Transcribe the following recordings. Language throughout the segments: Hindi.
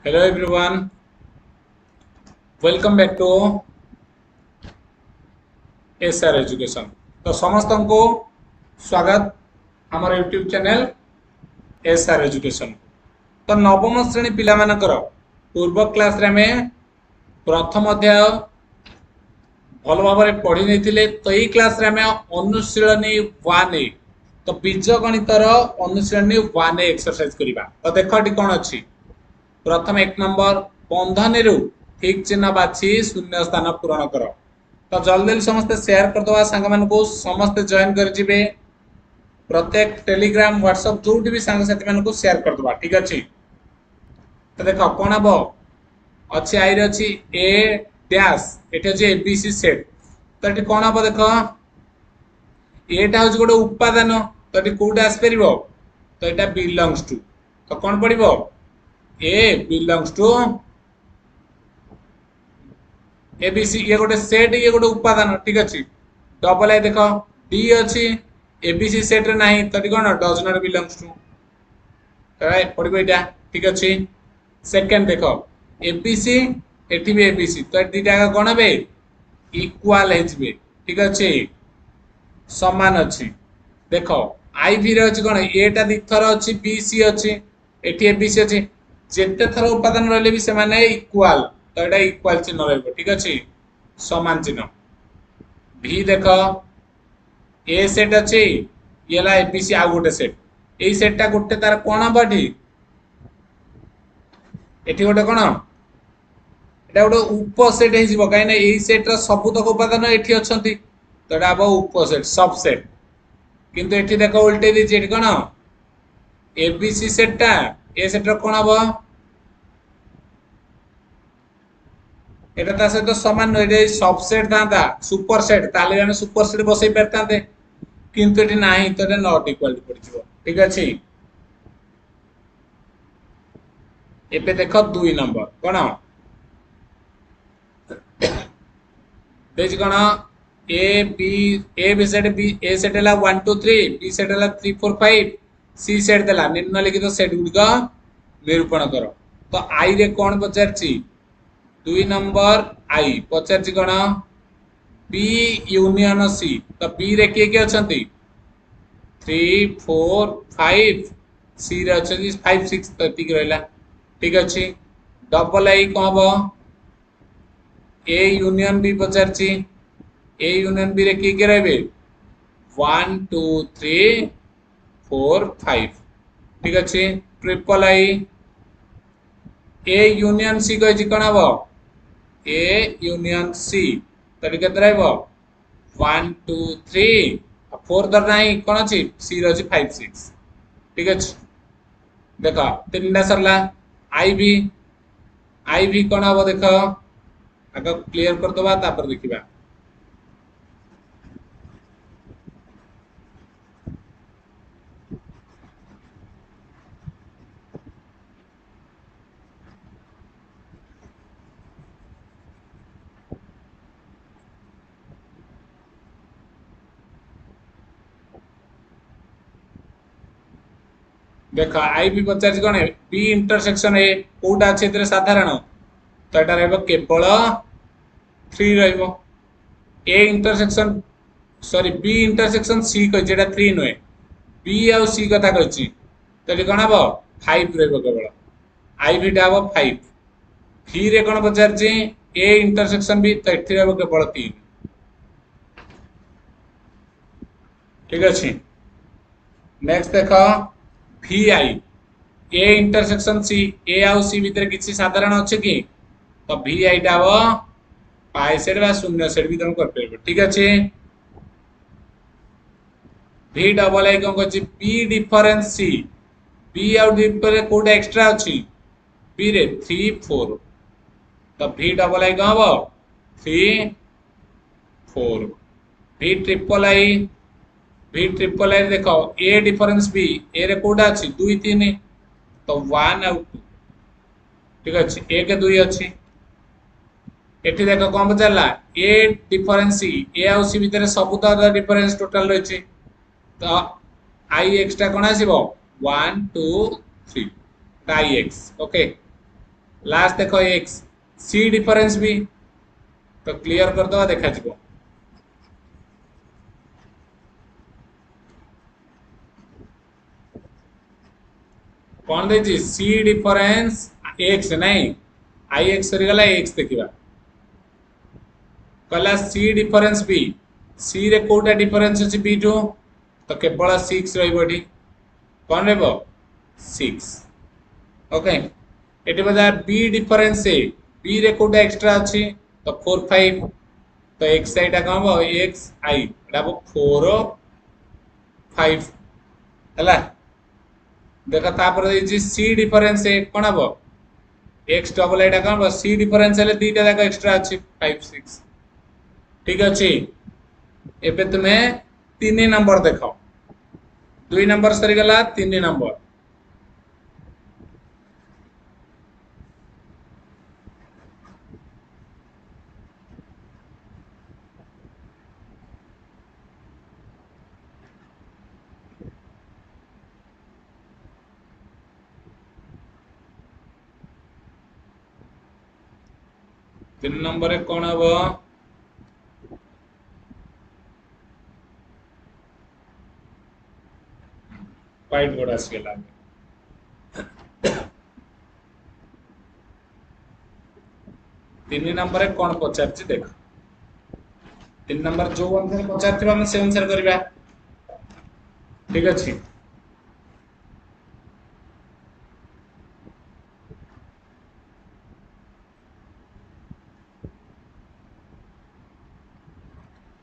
Hello everyone, welcome back to SR Education। तो समस्त को स्वागत आमर यूट्यूब चैनल SR Education। तो नवम श्रेणी पिला मानकर पूर्व क्लास रे में प्रथम अध्याय भल भाव में पढ़ी नहीं तो यही क्लास रे में अनुशीलनी 1A तो बीज गणितर अनुशीलनी 1A एक्सरसाइज करवा। तो देख ये कौन अच्छी प्रथम एक नंबर बंधनी ठीक चिन्ह बाछी शून्य स्थान पूरण कर। तो जल्दी जल्दी समस्ते शेयर करदे सांग मान को समस्ते जॉइन कर प्रत्येक टेलीग्राम व्हाट्सएप जो भी सांग साथी मान को शेयर करदे ठीक अच्छे। तो देख कौन हम अच्छी आई अच्छी ए डैश ये अच्छे एबीसी सेट। तो ये कौन हम देख एटा हूँ गोटे उपादान तो ये कौटे आसपर तो यहाँ बिलंगस टू तो कौन पड़ो ए बिलंगस टू एबीसी ये गोटे सेट ये गोटे उपादान ठीक अच्छे। डबल आई देख डी अच्छी एबीसी सेट रे नहीं तो कौन डज नॉट बिलंगस टू पड़ो यहाँ ठीक अच्छे। सेकेंड देख एबीसी एटी भी एबीसी तो दीटा कौन हे इक्वाल हो ठीक अच्छे समान अच्छी। देख आई भी अच्छी कौन एटा दिथर अच्छी बीसी अच्छी एटी एबीसी अच्छी जिते थर उपादान रही भी से इक्वाल तो यहाँ इक्वाल चिन्ह रही ठीक अच्छे समान चिन्ह। भी देख ए सेट अच्छी ये एबीसी आउ गोटे सेट यही सेटा गोटे तार कौन हम एटी गोटे कौन एटा गोटे उपसेट हो कहीं यही सेट्र सबुतक उपादान ये अच्छा तो यहाँ हम उपसेट सबसेट किंतु ये देख उल्टे दीजिए कौन एबीसी सेटा ए सेट्र कौन हम एटा सहित सामान नुहे सबसेट था सुपर सेट ताले आम सुपर सेट बसई पारते किंतु ये ना तो ये नॉट इक्वाल पड़ ठीक अच्छे। एबे देख 2 नंबर कौन कौन A B set B A set है 1 2 3 बी सेट है 3 4 5 सी सेट देला निम्नलिखित सेट गुड़िक निरूपण कर। तो आई रे कौन पचार 2 नंबर आई पचार कौन बी यूनियन सी तो बी रे किए किए अच्छा 3 4 5 सी रे अच्छा 5 6 तो रहा ठीक अच्छे। डबल आई कौन हम ए यूनियन बी पचार ए यूनियन बी रे किए किए रे 1 2 3 4 5 ठीक अच्छे। Triple I A union C कही कौन हम ए यूनियन सी तो ये 1 2 3 4 तर ना कौन अच्छी सी रही 5 6 ठीक अच्छे। देख 3टा सरला आई भी कौन हम देख आग क्लीयर करदे देखा। देख आई भी पचार कौन बी इंटरसेक्शन ए कौटा अच्छे साधारण तो यहाँ केवल 3 A intersection sorry B intersection C कही 3 नुहे बी आउ सी कथा कही तो ये कौन हम 5 केवल आई भीटा हम 5 भी रे कौन पचार ए इंटरसेक्शन बी तो ये केवल 3 ठीक अच्छे। नेक्स्ट देख भी आई ए इंटरसेक्शन सी ए आउ सी भितर किसी साधारण अच्छे कि तो भी आईटा हम पाई सेट बा शून्य सेट भी तुम कर ठीक अच्छे। भी डबल आई कौन कर बी डिफरेंस सी बी आउ डिफरेंस कोटा एक्स्ट्रा अच्छी बी रे 3 4 तो भी डबल आई कौन हम 3 4 भी ट्रिपल आई देख ए डिफरेंस बी ए रे कोटा अच्छी 2 3 तो 1 आउ 2 ठीक अच्छे 1 2 अच्छी। एठी देख कौन पचारा ए डिफरेंस सी ए आउ सी भितर सब डिफरेंस टोटाल रही तो आई एक्सट्रा कौन आसो 1 2 3 आई एक्स ओके लास्ट देखो एक्स सी डिफरेंस भी तो क्लियर कर दवा देखा जीवो कौन देछि सी डिफरेंस एक्स नहीं आई एक्स सरी गला एक्स देखिबा कहला सी डिफरेंस बी सी रे कोटा डिफरेंस अछि बी टू तो केवल 6 रहइबो एठी कौन रहइबो 6 ओके एटी बजा बी डिफरेंस ए बी रे कोटा एक्स्ट्रा अछि तो 4 5 तो एक्स साइड कौन हो एक्स आई एटा 4 5 हला देखा तापर देछि सी डिफरेंस ए कोन हबो एक्स डबल एटा कौन हबो सी डिफरेंस हेले दीटा जाक एक्स्ट्रा अछि 5 6 ठीक अछि एबे तुमे 3 नंबर देखो 2 नंबर सरी गला 3 नंबर तीन नंबर रे कोन हबो व्हाइट बोर्ड आसी गला तीन नंबर रे कोन पचारछि देख तीन नंबर जो अनुसार पचारथिबा हम से अनुसार करबा ठीक अछि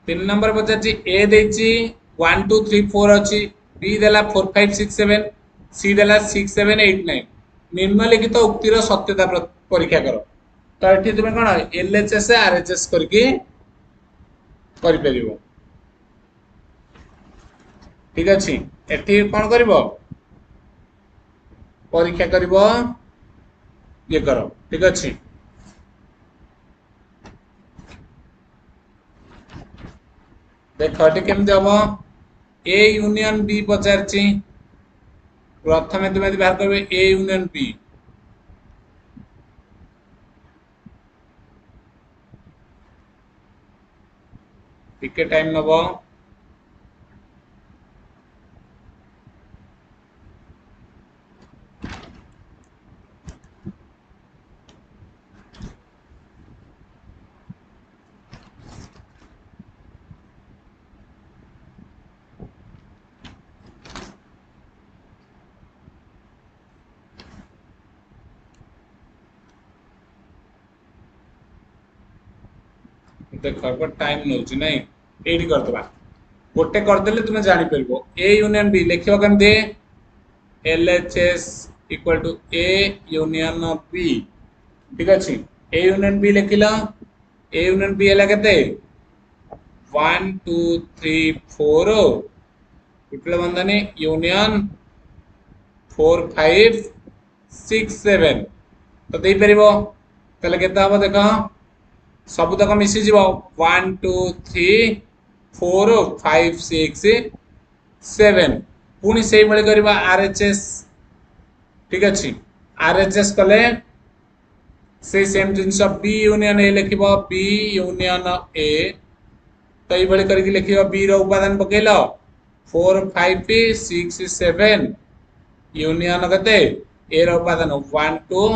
तीन नंबर पचारछि ए देछि 1 2 3 4 अछि बी देला 4 5 6 7 सी देला 6 7 8 9 निम्नलिखित उक्तिर सत्यता परीक्षा करो तो एठी तुमे कोन एलएचएस आरएचएस करके करि परिबो ठीक अछि एठी कोन करबो परीक्षा करबो ये करो ठीक अछि देखो एठी केमति हबो ए यूनियन बी पचारछि प्रथमे तुमे यदि बाहर करबे ए यूनियन बी टिके टाइम नबो देखो टाइम नउछि नहीं एडी करतबा गोटे करदेले तुमे जानि परबो ए यूनियन बी लिखिबो केमते LHS equal to A union B ठीक अछि ए यूनियन बी लिखिला ए यूनियन बी हला केते 1 2 3 4 टोटल बंधनी यूनियन 4 5 6 7 तो देई परिबो तले केता हबो देखो सब तक मिसी जीव 1 2 3 4 5 6 7 पुणी से भली करबा आरएचएस ठीक अछि आरएचएस कले से सेम जिंस बी यूनियन ए लिखिबो बी यूनियन ए तो ये भली करके लिखिबो बी रो उपादान पकेलो 4 5 6 7 यूनियन कते ए रो उपादान 1 2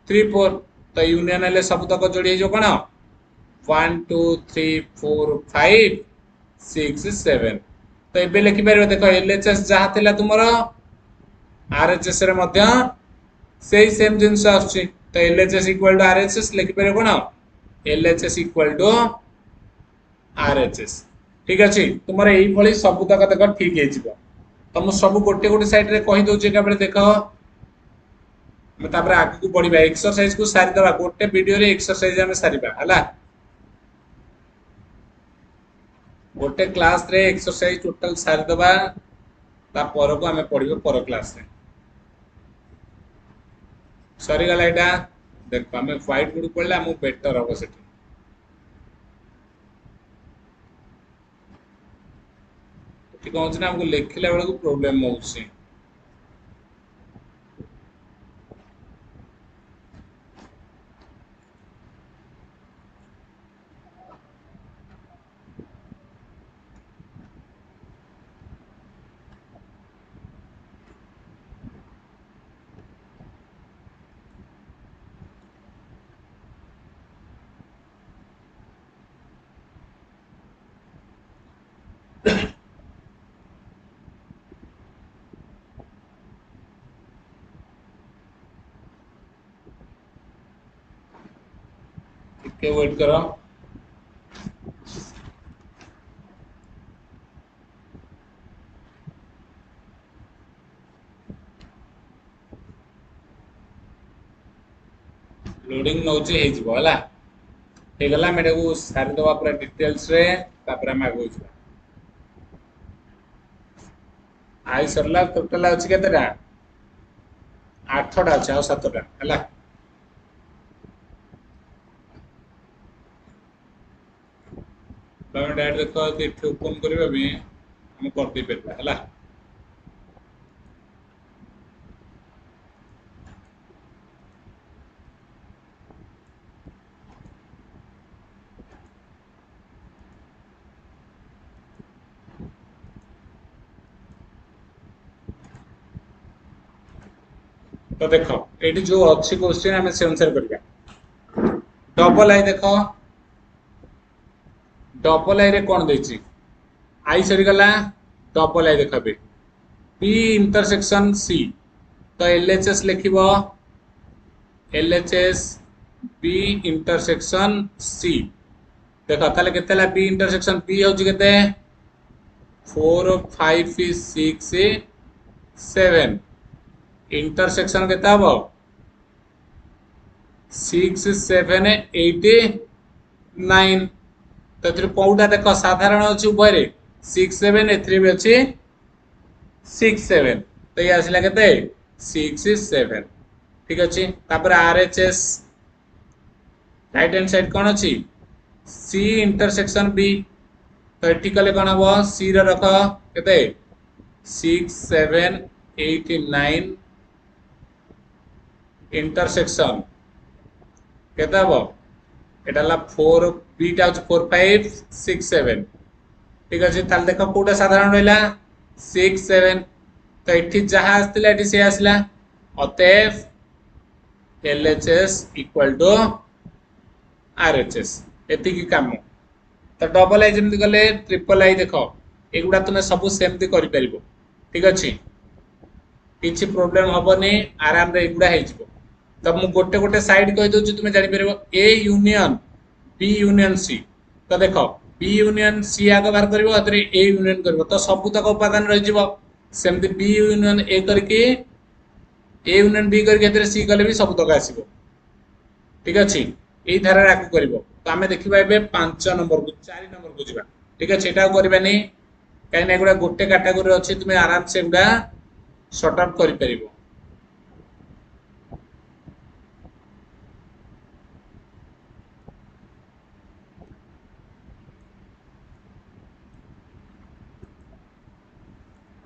3 4 तो यूनियन ले सब तक जोड़ी जो कोन 1 2 3 4 5 6 7 तो ये लिखि पार देख एलएचएस जहाँ थिला तुमरो आरएचएस रे मध्य सेही सेम जिंस आछी तो एलएचएस इक्वल टू आरएचएस लिखि पार कोन एलएचएस इक्वल टू आरएचएस ठीक अछि तुमरो एई भली सब तक देख ठीक हे जिवो तुम सब गोटे गोटे साइड रे कहि दउ जे काबे देखो हम तापर आगु को बढ़िबा एक्सरसाइज को सारी दबा गोटे वीडियो रे एक्सरसाइज हम सारीबा हला गोटे क्लास रे एक्सरसाइज टोटल सारी दबा ता पर को हमें पढिबो पर क्लास रे सरी गला एटा देखो हमें व्हाइट बोर्ड पढला हम बेटर हो सेठी ठीक होछ ना हमको लिखिला बेला को प्रॉब्लम होउछि ଟିକେ ୱେଟ୍ କର। लोडिंग नौची ହେଇଯିବ ହେଲା। ହେଇଗଲା ଆମେ ଏଟାକୁ ସାରିଦେବା ପୁରା ଡିଟେଲ୍ସରେ, ତାପରେ ଆମେ ଆଗକୁ ଯିବା। ଆଇ ସରିଲା। ଟୋଟାଲ ଅଛି କେତେଟା? 8ଟା ଅଛି, ଆଉ 7ଟା ହେଲା। ତମେ ଡାଇରେକ୍ଟ ଦେଖ ଯଦି ଏଠି ଓପନ୍ କରିବା ବି ଆମେ କରିଦେଇ ପାରିବା ହେଲା। तो देख ये जो अच्छी क्वेश्चन आम से अनुसार करवा। डबल आई देख, डबल आई रे कौन देछि? आई सरीगला, डबल आई देख पी इंटरसेक्शन सी, तो एलएचएस लिखिब एलएचएस बी इंटरसेक्शन सी। देख ताले केते बी इंटरसेक्शन बी होछि केते? 4 5 6 7 इंटरसेक्शन के 6 7 8 9। तो कौटा देख साधारण अच्छी उभय 6 7 ए भी अच्छी 6 7, तो ये आसला के 6 7 ठीक अच्छे। Are H S right hand side कौन अच्छी? सी इंटरसेक्शन बी, तो ये कले कौन हम सी रख के 6 7 8 9 इंटरसेक्शन केते हम एटा 4 बीटा 4 5 6 7 ठीक अच्छे। ताल देख कौटा साधारण रहा 6 7, तो ये जहाँ आसला ये सी आसला, अतएव एलएचएस इक्वल टू आरएचएस एतिकी काम। तो डबल आई जमी गले ट्रिपल आई देख एगुड़ा तुम सब सेमती कर ठीक अच्छे, किसी प्रोब्लेम हेनी, आराम रे एगुड़ा हो। तो मुझे गोटे गोटे साइड कही दूसरी तुम जापर A union B union C. तो देख बी यूनियन सी आग बाहर कर ए यूनियन कर, तो सबूतक उपादान रही बी यूनियन ए करके ए यूनियन बी करके सी कले भी सबूतक आसो ठीक अच्छे। यही धारा आगे कर, तो आम देखा 5 नंबर को 4 नंबर को जा ठीक अच्छे। यहाँ करवानी कहीं गुड़ा गोटे कैटेगोरी अच्छी, तुम आराम से गुड़ा सर्ट आउट कर।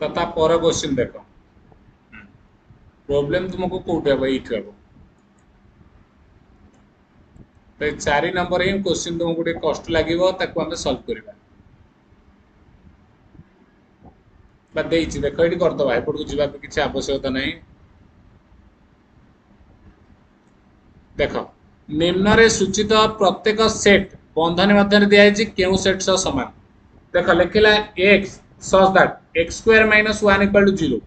तो पर क्वेश्चन देख प्रॉब्लम तुमको कौटे हम ये हम, तो 4 नंबर ही क्वेश्चन तुमको गोटे कष्ट लगे आम सल्व करवा। देख ये करदे एपट को जावा किसी आवश्यकता नहीं। देख निम्न रे सूचित प्रत्येक सेट बंधन मध्य दिखाई क्यों सेट सह सामान। देख लिखला x such that x square minus 1 equal to 0।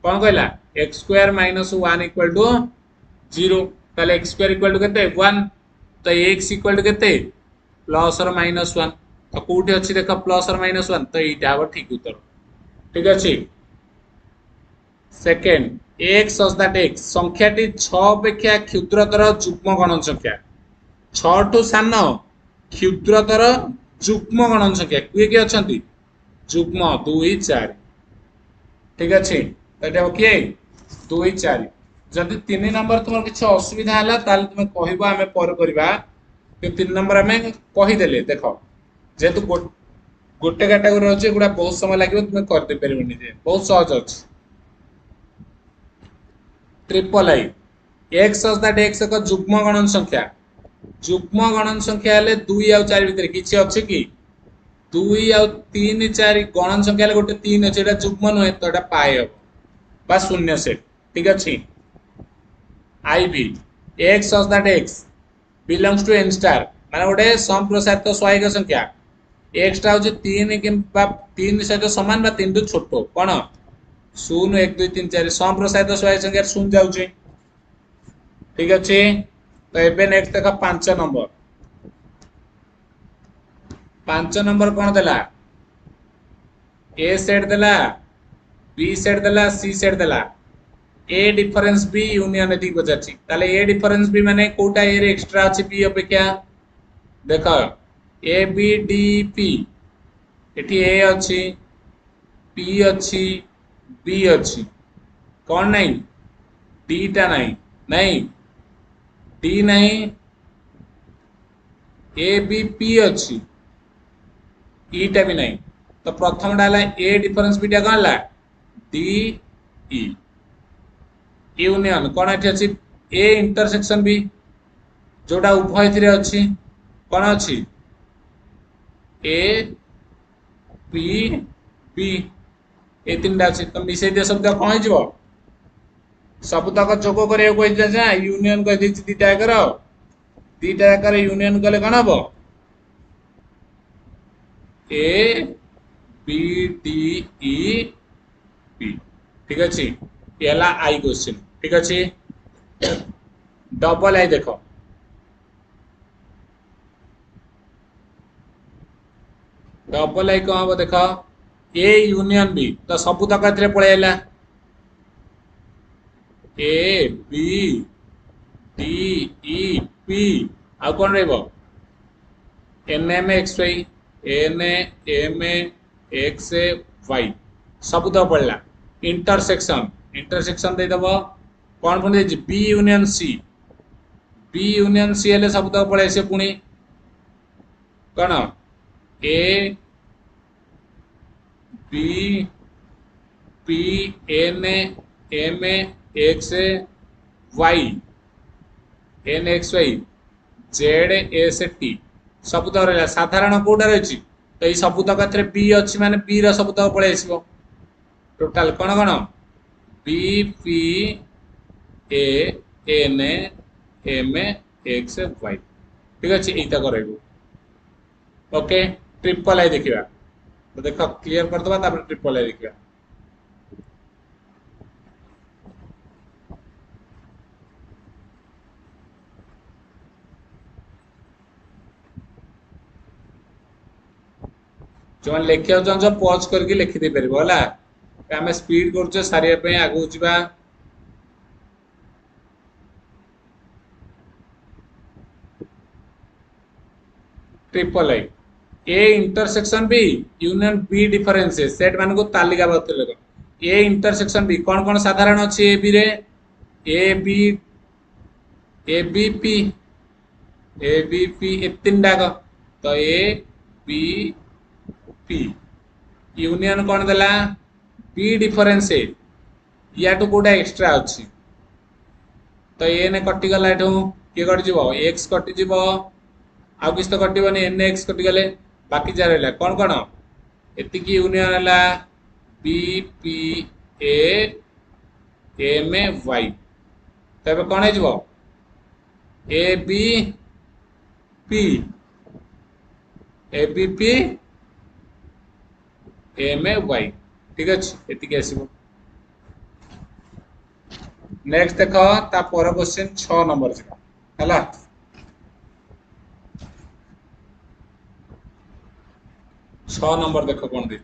कौन कहला? X square minus 1 equal to 0। ताले एक्स स्क्वायर इक्वल टू केते 1, तो एक्स इक्वल टू केते प्लस और माइनस 1। तो कोठी अछि देख प्लस और माइनस 1, तो एटा हम ठीक उत्तर ठीक अच्छे। Second x such that x संख्याटी 6 अपेक्षा क्षुद्रतर जुग्म गणन संख्या, 6 ठू सान क्षुद्रतर जुग्म गणन संख्या किए किए अच्छा जुग्म 2 4 ठीक अच्छे। तो किए 2 4। जदि 3 नंबर तुम किसी असुविधा है तुम कह आम पर करवा। 3 नंबर आम कहीदे देख जेहेतु गोटे कैटेगोरी अच्छे गुड़ा बहुत समय लगे तुम करदे पारे बहुत सहज अच्छे। Triple I x such that x एक जुग्म गणन संख्या, जुग्म गणन संख्या हेले 2 और 4 भितर किसी अच्छे कि 2 और 3 4 गणन संख्या गोटे 3 अच्छे जुग्म नुहे, तो ये पाए हम बा शून्य सेट ठीक अच्छे। आई भी x such that x belongs to N star माने गोटे संप्रसारित स्वाभाविक संख्या एक्सटा हूँ 3 कि 3 सहित सामान 3 रु छोट कौन 0 1 2 3 4 सम सहित शहे संख्या 0 जाऊे ठीक अच्छे। तो ये नेक्स्ट देख 5 नंबर 5 नंबर कौन देला ए सेट देला बी सेट देला सी सेट देला ए डिफरेंस बी यूनियन एति पचारछि ताले ए डिफरेंस बी माने कोटा ए रे एक्स्ट्रा अछि बी अपेक्षा देख ए बी डी पी एटी ए अच्छी पी अच्छी बी अच्छी कौन नहीं डी टा नहीं नहीं डी नहीं ए बी पी अच्छी ई टा भी नहीं तो प्रथम डाला ए डिफरेंस बी टा कौन ला डी ई यूनियन कौन एठी अच्छी ए इंटरसेक्शन बी जोड़ा उभय थिरे अच्छी कौन अच्छी ए पी बी ए तीन अच्छी तो मिसई दिया सब कौन हो सबतक जोग करा यूनियन कह दीटा एकर दीटा एकर यूनियन कले कौन हम A B D E P ठीक अच्छे ये आई क्वेश्चन ठीक अच्छे। डबल आई देख डबल आई कौन हम देख ए यूनियन बी तो सबुतक पलैला A B D E P आ कौन N M X Y N M X Y सब तो पड़ा इंटरसेक्शन इंटरसेक्शन देदेव कौन पुणी बी यूनियन सी हेल्ले सब तक पड़े से पुणी कौन A B P N M X Y N X Y Z S T सब तक रहा साधारण कौटा रही तो ये सब तक बी अच्छी माने बी सब तक पलि आस टोटाल कौन कौन B P A N M X Y ठीक अच्छे यहीटा कर ओके। ट्रिपल आई देखा तो देख क्लीयर करदे ट्रिपल आई देखा जो लिखा चाह पज करके लिखिदे पार है आम स्पीड कर सारे आगू जा triple I A intersection B union B difference set मान को तालिकाबद्ध लेख ए इंटरसेक्शन बी कौन कौन साधारण अच्छी ए बी रे ए बी पी ए तीन डाक तो ए बी पी यूनियन कौन देला बी डिफरेंस या तो कोटा एक्स्ट्रा अच्छी तो एन कटिगला किए कटिज एक्स कटिज आउ किसी तो कटोनी एन एक्स कटिगले बाकी जहाँ रहा कौन कौन एति यूनियन है बी पी एम वाई तो कौन हो A B P M Y ठीक अच्छे ये आसो। नेक्स्ट देख ता पर क्वेश्चन 6 नंबर है 6 नंबर देख कौन देख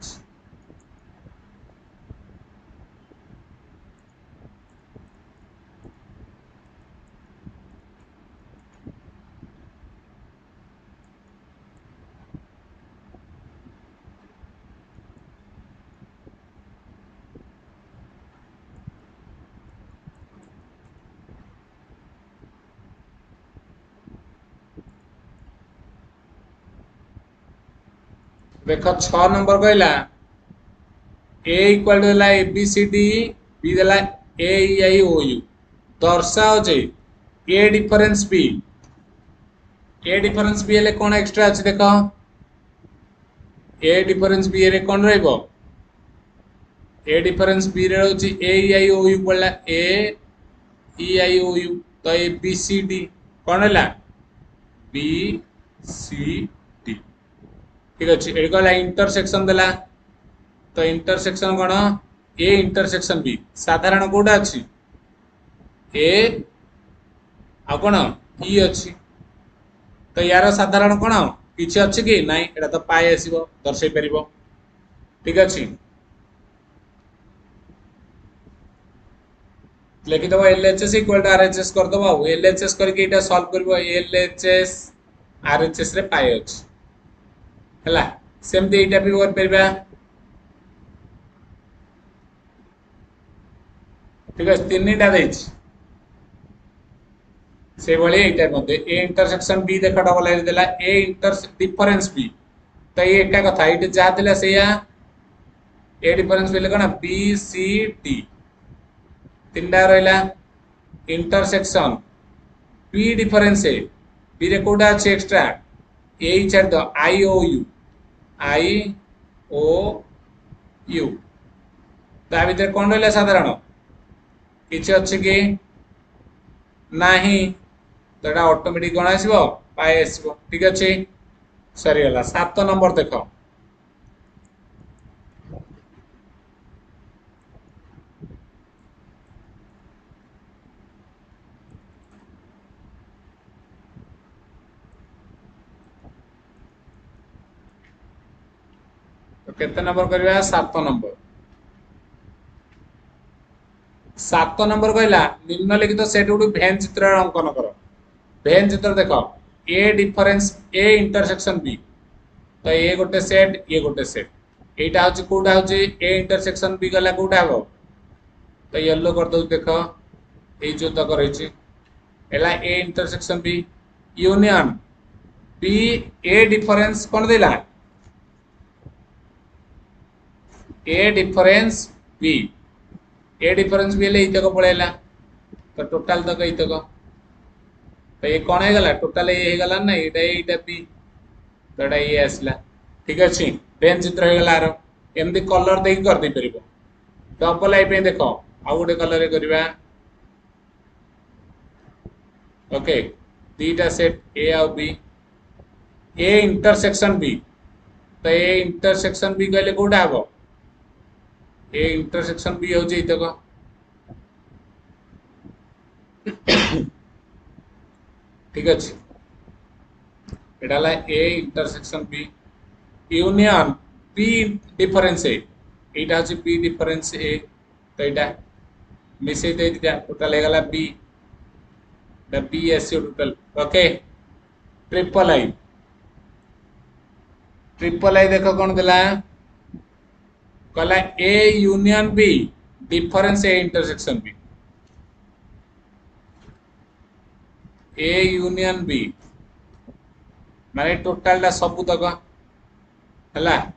देख 6 नंबर कहला ए इक्वल टू देला A B C D B देला ए आई ओ यू दर्शाओ जे ए डिफरेंस बी हेले कौन एक्स्ट्रा अच्छे देख ए डिफरेंस बी रे कौन रहिबो ए डिफरेंस बी रे होची ए आई ओ यू पड़ला ए ई आई ओ यू तो ए बी सी डी कौन है बी सी डी ठीक अच्छे ये कहला इंटरसेक्शन देला तो इंटरसेक्शन कौन ए इंटरसेक्शन बी साधारण कोटा अच्छी ए आ कौन ई अच्छी तो यार साधारण कौन किसी अच्छी कि ना एटा तो पाए आसो दर्शे पार ठीक अच्छे लिखिदेव L H S equal to R H S करदेव एल एच एस करके सल्व कर L H S R H S रे पाए अच्छी है सेमती यहाँ भी कर ठीक है तीन टा से भाई ये मध्य ए इंटरसेक्शन बी देख डबल लाइन देला ए इंटर डिफरेंस बी तो ये एका कथा ये जहाँ थिला सेया ए डिफरेंस बेले कौन बी सी डी तीन टा रहा intersection B difference A B रे कोटा अच्छे एक्स्ट्रा ए छाड़ दो आई ओ यू ता भीतर कौन रहा साधारण किसी अच्छे कि नहीं तो ये ऑटोमेटिक कौन आसो पाए आसो ठीक अच्छे सरीगला 7 नंबर देख तो केते नंबर करवा 7 नंबर 7 नंबर कहला निम्नलिखित सेट गुडी भेन चित्र अंकन कर भेन चित्र देख ए डिफरेंस ए इंटरसेक्शन बी तो ये गोटे सेट ये गोटे सेट एटा होची कोडा होची ए इंटरसेक्शन बी गला कोडा हो तो येलो कर दो देख ए जो तक रही एला A intersection B union B A difference कौन देला A difference B A difference भी इतक पड़ेगा तो टोटाल तक इतक तो ये कौन है टोटाल ये गला ना ये बी तो ये आसला ठीक अच्छे पेन चित्र हो गला एमती कलर दे कर दे पार डबल आई देख आउ गोटे कलर करवा ओके दीटा सेट ए आ बी ए इंटरसेक्शन बी तो ए इंटरसेक्शन बी कहले कौटा हम ए इंटरसेक्शन बी होची इतक ठीक अच्छे एटा ला A intersection B union B difference A एटा होची बी डिफरेंस ए तो एटा मिसे दे दिया टोटल हेगला बी द B S total okay triple I देख कौन देला कहला A union B difference A intersection B A union B माने टोटाल टा सब तक है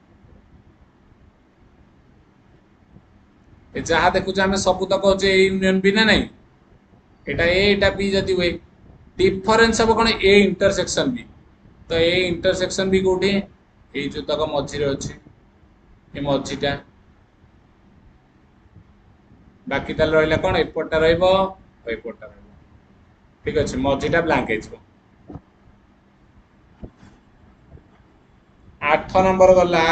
जहाँ देखुचे आम सब तक अच्छे यूनियन बी ना नहीं एटा बी जदि हुए डिफरेंस हम कौन ए इंटरसेक्शन बी तो ए इंटरसेक्शन बी कौटी ये जो तक मझी अच्छे ये मझीटा बाकी ताल रहा कौन एपटा रपटा ठीक अच्छे मझीटा ब्लांक हो 8 नंबर गला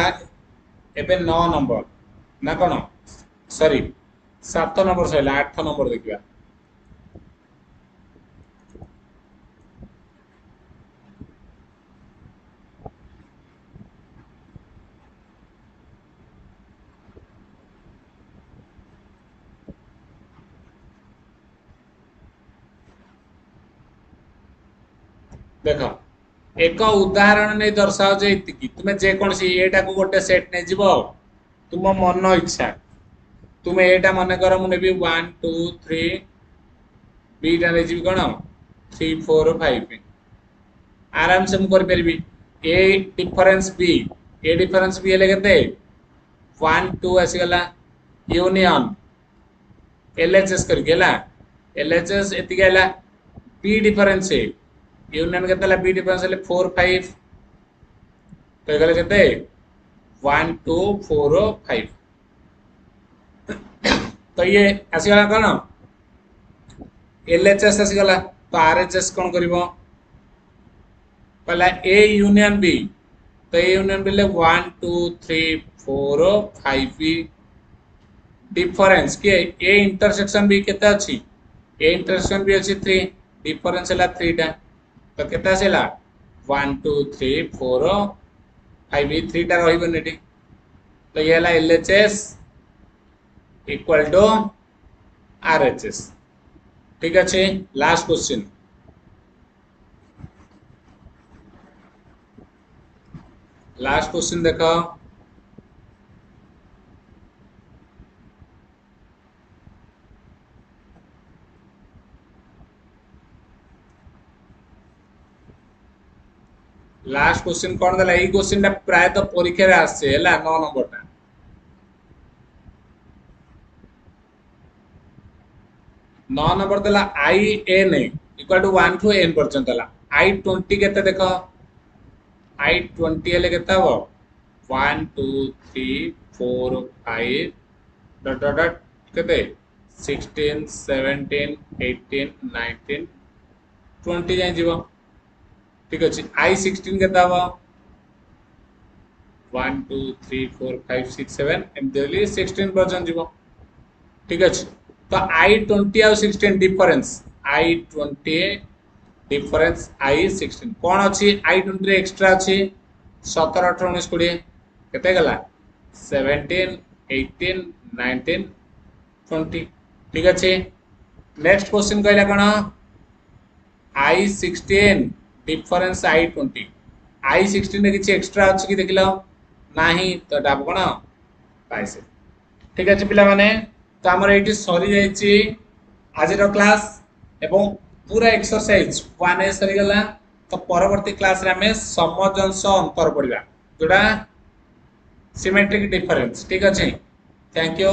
एबे 9 नंबर ना कौन सॉरी 7 नंबर सैला 8 नंबर देखा देख एक उदाहरण नहीं दर्शाओ जे तुम्हें जेकोसी एटा को गोटे सेट नहीं जीव तुम मन इच्छा तुम्हें एटा मन कर मुझे 1 2 3 बीटा नहीं जीव कौन 3 4 5 आराम से मुझे करी ए डिफरेंस बी हेले के 1 2 आसीगला यूनियन एलएचएस करके एलएचएस एति बी डिफरेंस ए यूनियन के बी डिफरेंस 4 5 तो ये के 1 2 4 5 तो ये आसीगला कौन एलएचएस आसीगला तो आरएचएस कौन कर कहला ए यूनियन बी तो ये यूनियन बिल 1 2 3 4 5 डिफरेंस के ए इंटरसेक्शन भी केते अछि ए इंटरसेक्शन भी अछि 3 डिफरेंस हला 3 टा तो केते आसेला 1 2 3 4 5 3 टा रहिबो नेटी तो ये हला एलएचएस इक्वल टू आरएचएस ठीक अच्छे लास्ट क्वेश्चन देखो लास्ट क्वेश्चन कौन देला ई क्वेश्चन टा प्राय तो परीक्षा रे आसे हैला 9 नंबर टा 9 नंबर देला I N equal to 1 to N पर्यंत देला आई 20 केते देखो आई 20 हेले केते हो 1 2 3 4 5 डॉट डॉट डॉट केते 16 17 18 19 20 जाय जीवो ठीक अछि आई 16 केते हो 1 2 3 4 5 6 7 एमती 16 पर्यंत जीवो ठीक अछि तो आई 20 और 16 डिफरेंस आई 20 डिफरेंस आई 16 कौन अच्छी आई 20 एक्स्ट्रा अच्छी 17 18 19 20 केते गला 17 18 19 20 ठीक अच्छे नेक्स्ट क्वेश्चन कहला कौन आई 16 डिफरेंस आई 20 आई 16 रे किछि एक्स्ट्रा अछि कि देखिलो नाही तो डाब कोन पाइसे ठीक अच्छे पिला माने तो आमर ये सरी जाइए आज क्लास एवं पूरा एक्सरसाइज 1A सरीगला तो परवर्ती क्लास रे आमे समजंश अंतर पढ़िबा जोड़ा सिमेट्रिक डिफरेंस ठीक अच्छे थैंक यू।